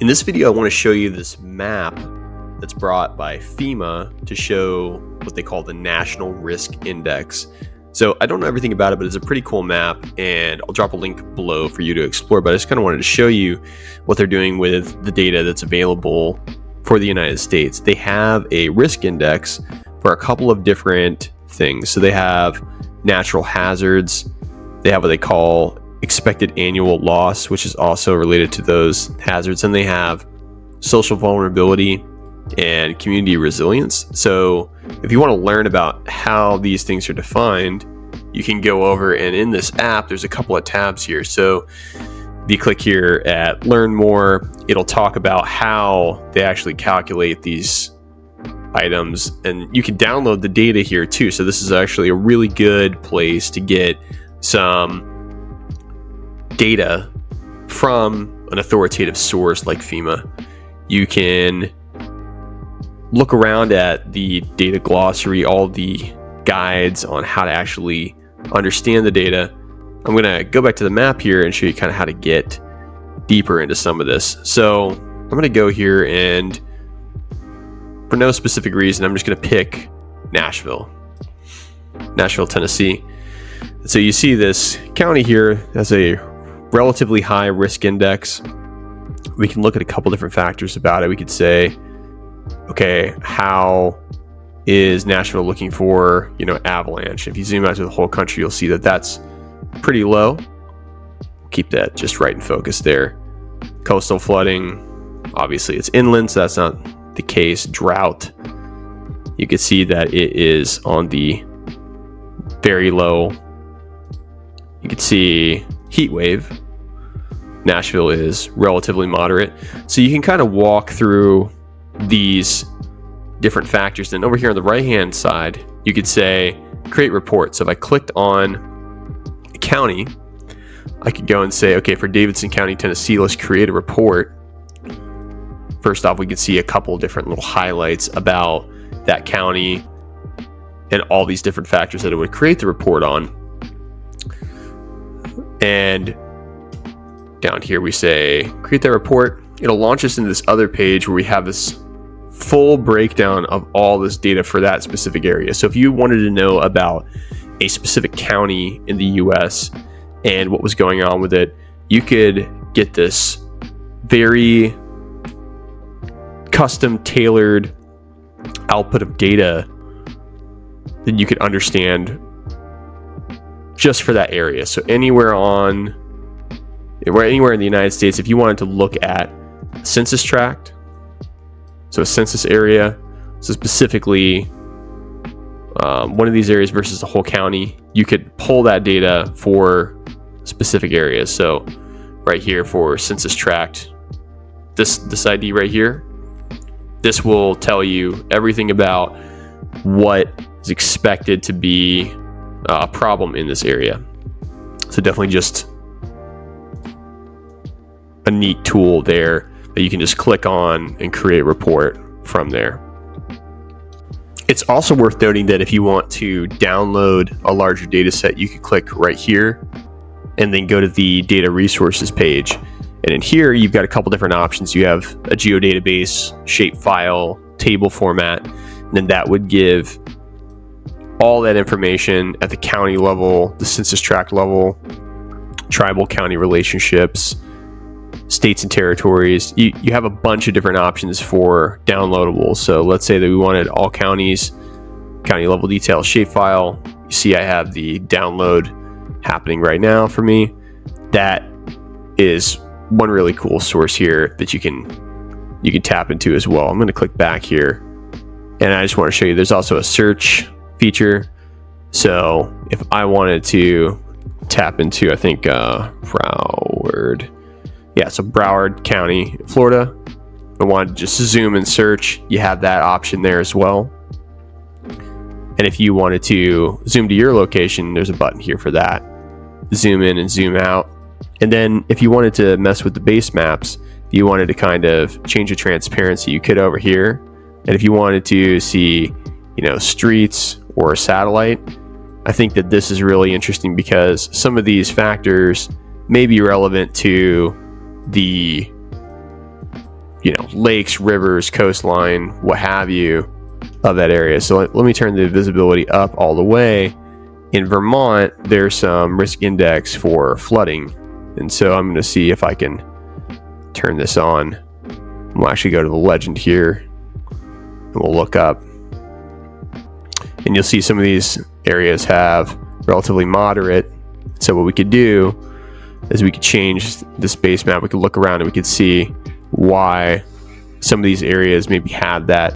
In this video, I want to show you this map that's brought by FEMA to show what they call the National Risk Index. So I don't know everything about it, but it's a pretty cool map, and I'll drop a link below for you to explore. But I just kind of wanted to show you what they're doing with the data that's available for the United States. They have a risk index for a couple of different things. So they have natural hazards. They have what they call expected annual loss, which is also related to those hazards. And they have social vulnerability and community resilience. So if you want to learn about how these things are defined, you can go over, and in this app, there's a couple of tabs here. So if you click here at Learn More, it'll talk about how they actually calculate these items, and you can download the data here too. So this is actually a really good place to get some data from an authoritative source like FEMA. You can look around at the data glossary, all the guides on how to actually understand the data. I'm going to go back to the map here and show you kind of how to get deeper into some of this. So I'm going to go here, and for no specific reason, I'm just going to pick Nashville, Tennessee. So you see this county here has a relatively high risk index. We can look at a couple different factors about it. We could say, okay, how is Nashville looking for, avalanche? If you zoom out to the whole country, you'll see that that's pretty low. Keep that just right in focus there. Coastal flooding, obviously it's inland, so that's not the case. Drought, you can see that it is on the very low. You can see heat wave. Nashville is relatively moderate. So you can kind of walk through these different factors. Then over here on the right hand side, you could say create report. So if I clicked on a county, I could go and say, okay, for Davidson County, Tennessee, let's create a report. First off, we can see a couple different little highlights about that county and all these different factors that it would create the report on. And down here we say create that report. It'll launch us into this other page where we have this full breakdown of all this data for that specific area. So if you wanted to know about a specific county in the US and what was going on with it, you could get this very custom tailored output of data that you could understand just for that area. So anywhere in the United States, if you wanted to look at census tract, so a census area, so specifically one of these areas versus the whole county, you could pull that data for specific areas. So right here for census tract, this ID right here, this will tell you everything about what is expected to be a problem in this area. So definitely just a neat tool there that you can just click on and create a report from there. It's also worth noting that if you want to download a larger data set, you can click right here and then go to the data resources page. And in here, you've got a couple different options. You have a geodatabase, shapefile, table format, and then that would give all that information at the county level, the census tract level, tribal county relationships, states and territories. You have a bunch of different options for downloadables. So let's say that we wanted all counties, county level details, shapefile. You see I have the download happening right now for me. That is one really cool source here that you can tap into as well. I'm going to click back here, and I just want to show you there's also a search feature. So if I wanted to tap into, I think Broward, so Broward County, Florida, I wanted to just zoom and search, you have that option there as well. And if you wanted to zoom to your location, there's a button here for that. Zoom in and zoom out. And then if you wanted to mess with the base maps, if you wanted to kind of change the transparency, you could over here. And if you wanted to see, streets or a satellite, I think that this is really interesting because some of these factors may be relevant to the lakes, rivers, coastline, what have you, of that area. So let me turn the visibility up all the way. In Vermont, there's some risk index for flooding, and so I'm going to see if I can turn this on. We'll actually go to the legend here, and we'll look up, and you'll see some of these areas have relatively moderate. So what we could do is we could change the space map. We could look around and we could see why some of these areas maybe have that